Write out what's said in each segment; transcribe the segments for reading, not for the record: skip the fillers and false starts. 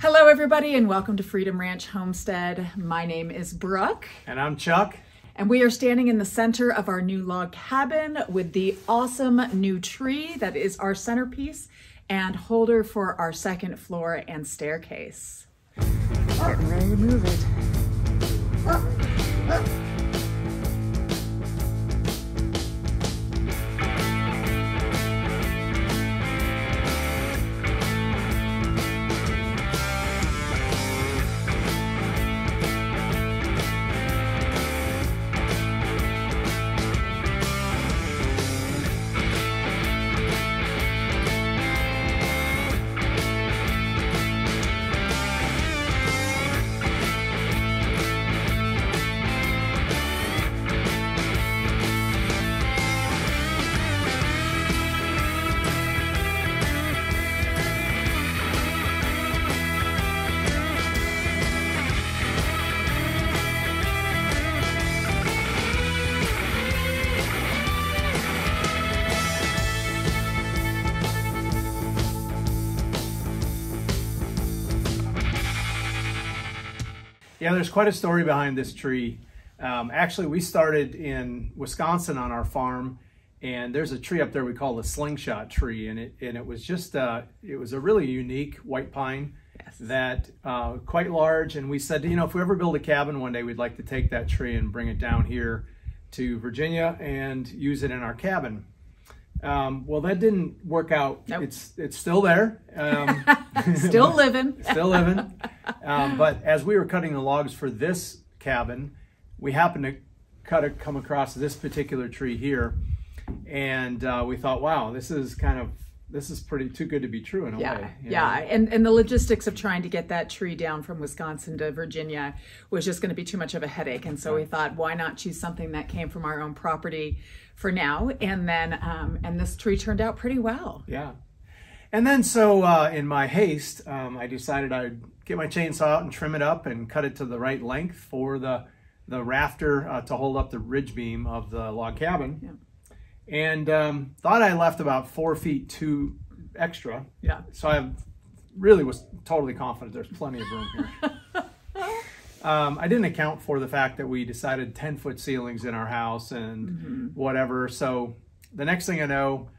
Hello everybody and welcome to Freedom Ranch Homestead. My name is Brooke. And I'm Chuck. And we are standing in the center of our new log cabin with the awesome new tree that is our centerpiece and holder for our second floor and staircase. Getting ready to move it. Yeah, there's quite a story behind this tree. Actually, we started in Wisconsin on our farm, and there's a tree up there we call the slingshot tree, and it was just it was a really unique white pine. Yes. That quite large, and we said, you know, if we ever build a cabin one day, we'd like to take that tree and bring it down here to Virginia and use it in our cabin. Well, that didn't work out. Nope. It's still there. Still living. Still living. But as we were cutting the logs for this cabin, we happened to come across this particular tree here, and we thought, wow, this is pretty too good to be true in a way. Yeah, and the logistics of trying to get that tree down from Wisconsin to Virginia was just going to be too much of a headache, and so we thought, why not choose something that came from our own property for now, and then and this tree turned out pretty well. Yeah, and then so in my haste, I decided I'd get my chainsaw out and trim it up and cut it to the right length for the rafter to hold up the ridge beam of the log cabin. Yeah. And thought I left about 4 feet too extra. Yeah. So I really was totally confident there's plenty of room here. I didn't account for the fact that we decided 10-foot ceilings in our house and whatever. So the next thing I know,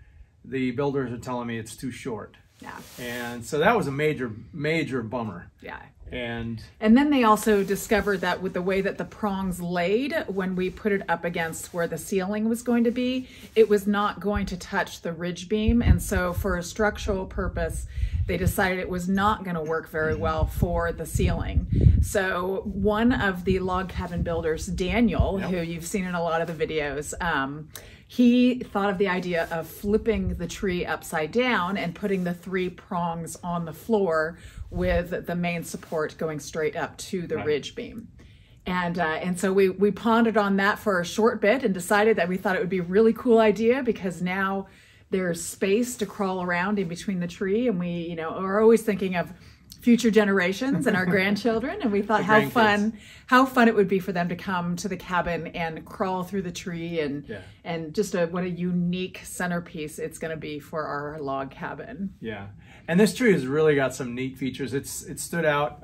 the builders are telling me it's too short. Yeah. And so that was a major bummer. Yeah. And then they also discovered that with the way that the prongs laid, when we put it up against where the ceiling was going to be, it was not going to touch the ridge beam. And so for a structural purpose, they decided it was not going to work very well for the ceiling. So one of the log cabin builders, Daniel, who you've seen in a lot of the videos, he thought of the idea of flipping the tree upside down and putting the 3 prongs on the floor with the main support going straight up to the ridge beam. And so we pondered on that for a short bit and decided that we thought it would be a really cool idea, because now there's space to crawl around in between the tree, and we, you know, are always thinking of future generations and our grandchildren, and we thought how fun it would be for them to come to the cabin and crawl through the tree, and just what a unique centerpiece it's going to be for our log cabin. Yeah, and this tree has really got some neat features. It stood out.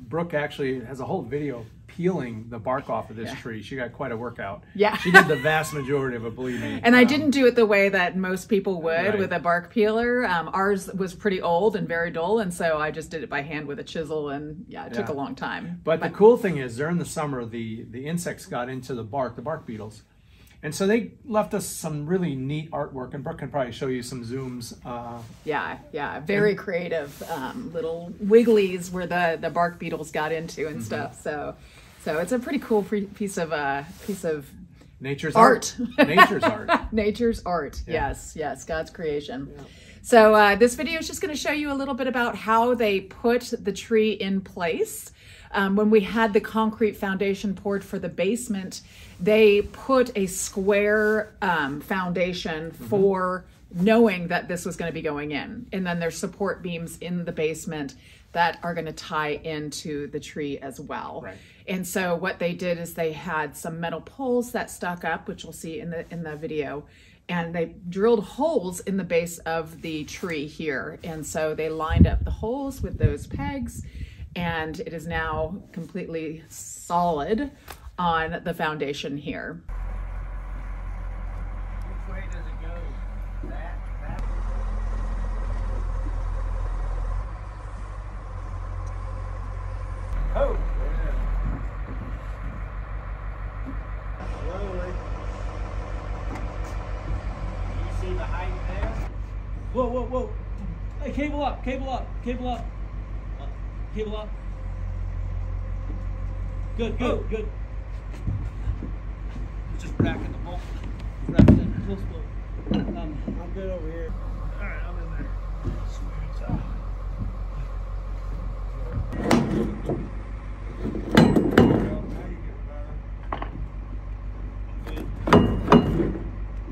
Brooke actually has a whole video peeling the bark off of this tree. She got quite a workout. Yeah. She did the vast majority of it, believe me. And I didn't do it the way that most people would with a bark peeler. Ours was pretty old and very dull, and so I just did it by hand with a chisel, and it took a long time. But the cool thing is, during the summer, the insects got into the bark beetles. And so they left us some really neat artwork, and Brooke can probably show you some zooms. Very creative little wigglies where the bark beetles got into and stuff. So it's a pretty cool piece of nature's art. Nature's art. Nature's art. Yeah. Yes, God's creation. Yeah. So this video is just going to show you a little bit about how they put the tree in place. When we had the concrete foundation poured for the basement, they put a square foundation for knowing that this was going to be going in. And then there's support beams in the basement that are going to tie into the tree as well. Right. And so what they did is they had some metal poles that stuck up, which you'll see in the video. and they drilled holes in the base of the tree here. And so they lined up the holes with those pegs, and it is now completely solid on the foundation here. Which way does it go? That. Oh! Slowly. You see the height there? Whoa, whoa, whoa. Hey, cable up, cable up, cable up. Cable up. Good, good, good. Just racking the bolt. Racking it close to I'm good over here. All right, I'm in there. Smooth.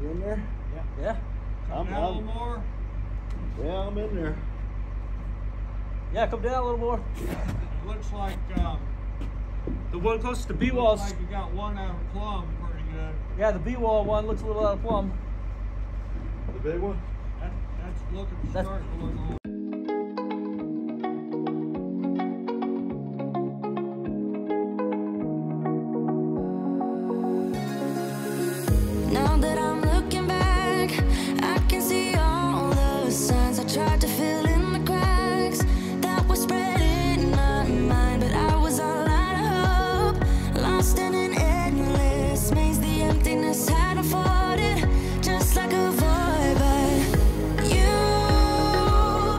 You in there? Yeah. I'm down a little more. Yeah, I'm in there. Yeah, come down a little more. It looks like The one closest to B-wall's. you got one out of plumb pretty good. Yeah, the B-wall one looks a little out of plumb. The big one? That's starting to look a little. Now that I'm looking back, I can see all the signs I tried to fill in the cracks that were spreading in my mind, but I was all out of hope, lost in an endless maze. The emptiness had afforded just like a void, but you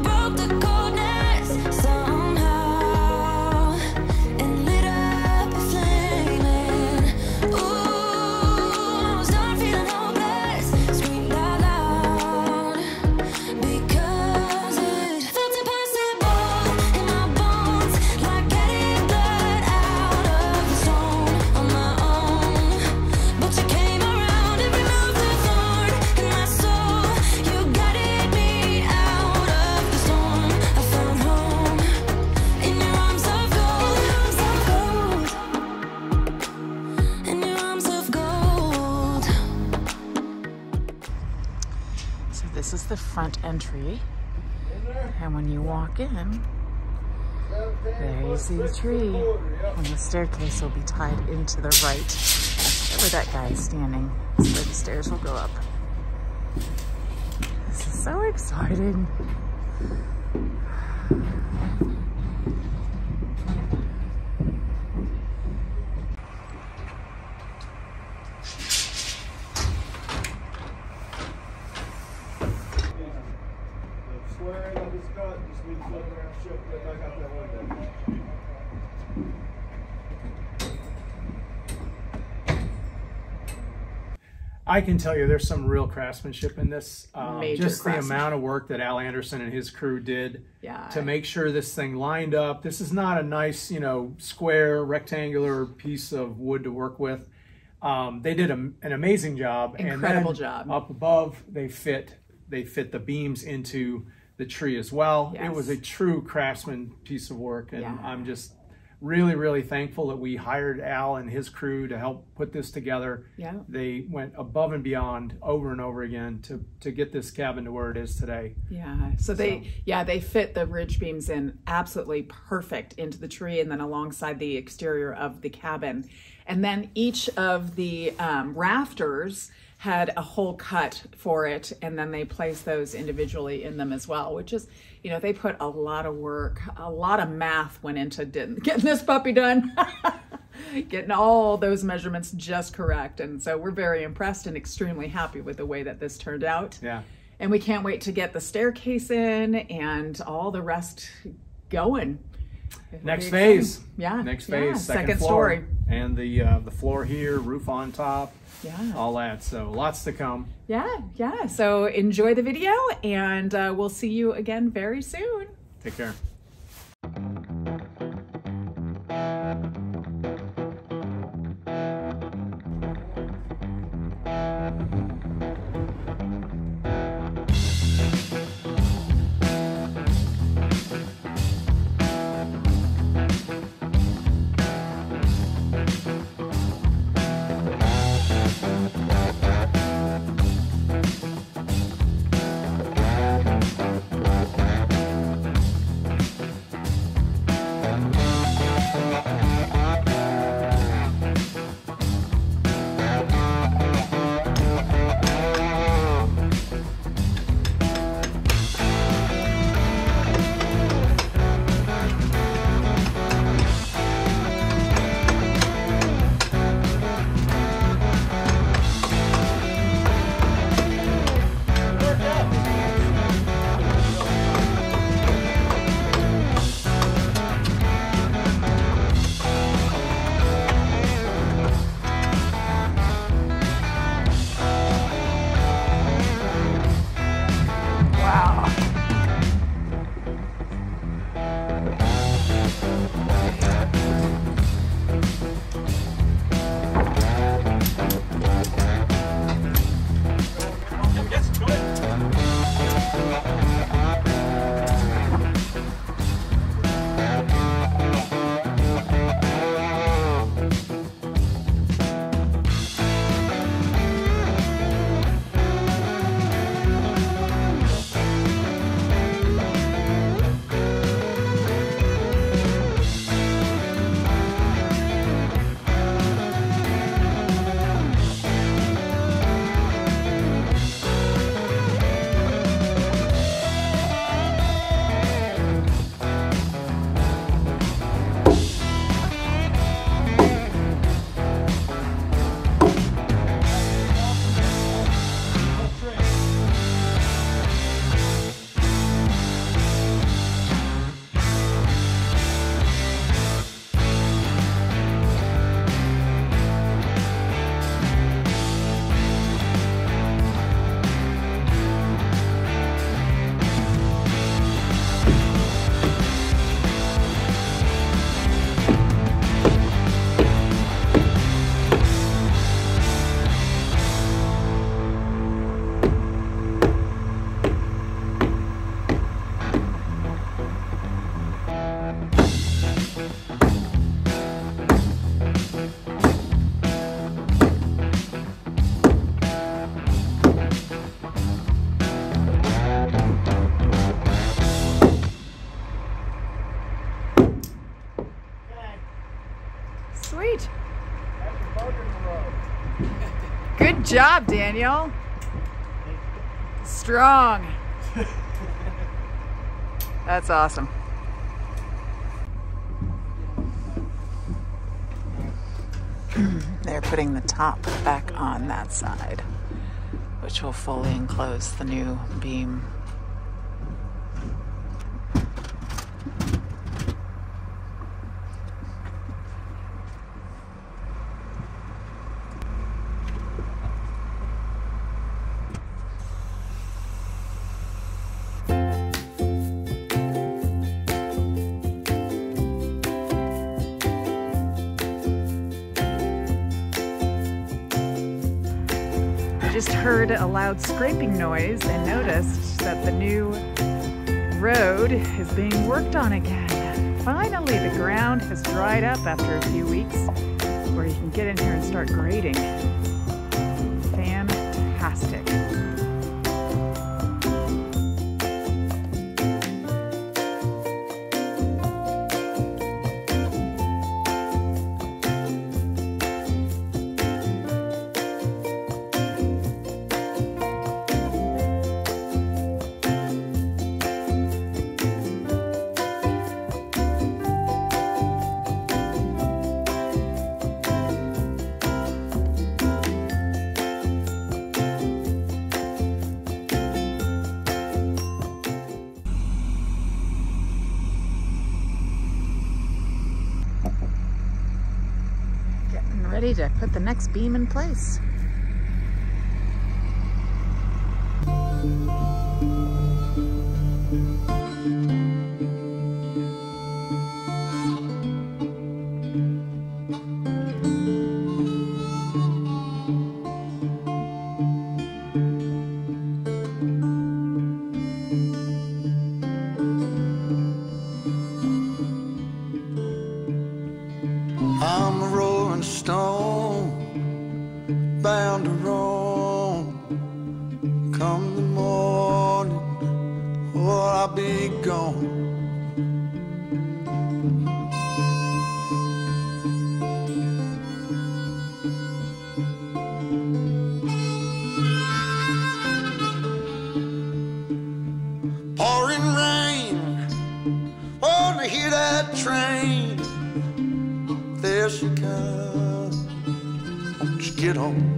broke the coldness somehow and lit up a flame. And ooh, I was done feeling hopeless, screamed out loud because it felt impossible in my bones, like getting blood out of the stone on my own. But you came around and removed the thorn in my soul. You guided me out of the storm. I found home in your arms of gold, in your arms of gold. So this is the front entry, and when you walk in, there you see the tree, and the staircase will be tied into the right where that guy is standing. That's where the stairs will go up. This is so exciting. The square that is cut, just need to flip it around, shift it back out that window. I can tell you there's some real craftsmanship in this. Major Just the craftsmanship. amount of work that Al Anderson and his crew did Yeah. to make sure this thing lined up. This is not a nice, square, rectangular piece of wood to work with. They did an amazing job. Incredible and then job. Up above, they fit the beams into the tree as well. Yes. It was a true craftsman piece of work, and Yeah. I'm just really, really thankful that we hired Al and his crew to help put this together. Yeah. They went above and beyond over and over again to get this cabin to where it is today. Yeah, so they fit the ridge beams in absolutely perfect into the tree and then alongside the exterior of the cabin. And then each of the rafters had a hole cut for it, and then they placed those individually in them as well, which is, they put a lot of work, a lot of math went into getting this puppy done. Getting all those measurements just correct. And so we're very impressed and extremely happy with the way that this turned out. Yeah. And we can't wait to get the staircase in and all the rest going. Next phase. Yeah. Next yeah. phase. Second floor. story. And the floor here, roof on top. Yeah. All that. So lots to come. Yeah. So enjoy the video, and we'll see you again very soon. Take care. Sweet. Good job, Daniel. Strong. That's awesome. They're putting the top back on that side, which will fully enclose the new beam. Just heard a loud scraping noise and noticed that the new road is being worked on again. Finally, the ground has dried up after a few weeks where you can get in here and start grading. Fantastic. Ready to put the next beam in place. I'm a rolling stone, bound to roam. Come the morning, or I'll be gone. hear that train? There she comes. Just get on.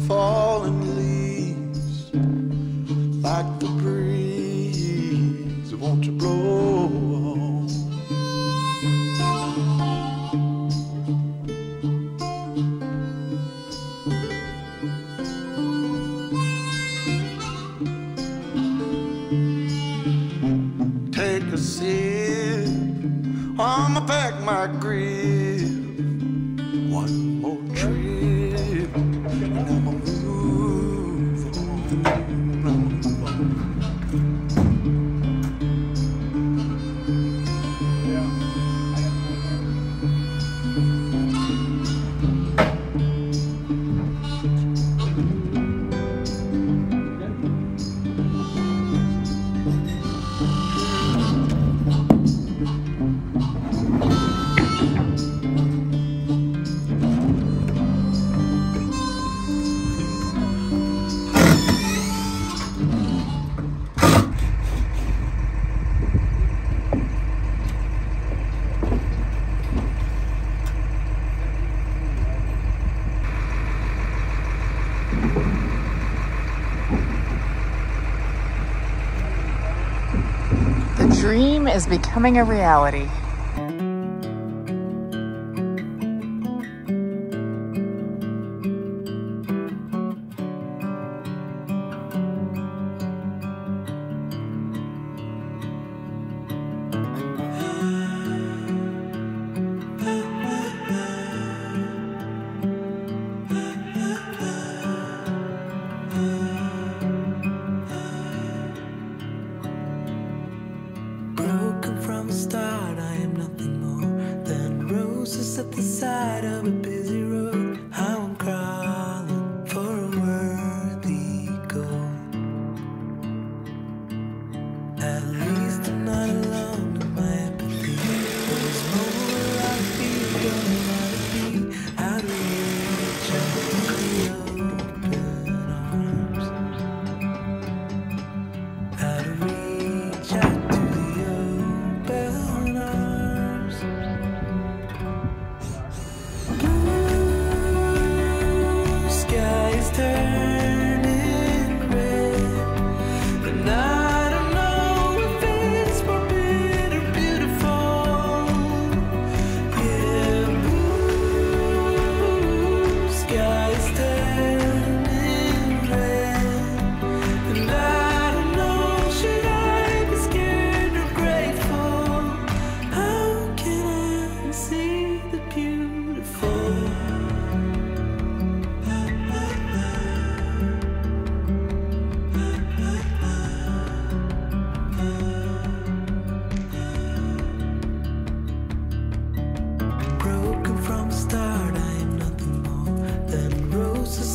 Falling leaves like the breeze. Won't you blow on? Take a sip. I'ma pack my grip. One more trip. And I'ma move The dream is becoming a reality. From the start, I am nothing more than roses at the side of a busy road. How I'm crawling for a worthy goal. At least I'm not alone in my empathy. There's more I feel going on to be. How to reach out to the open arms. How to reach out to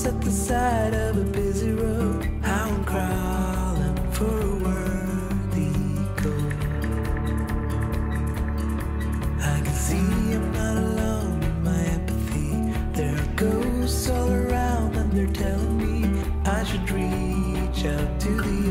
at the side of a busy road. How I'm crawling for a worthy goal. I can see I'm not alone in my empathy. There are ghosts all around and they're telling me I should reach out to the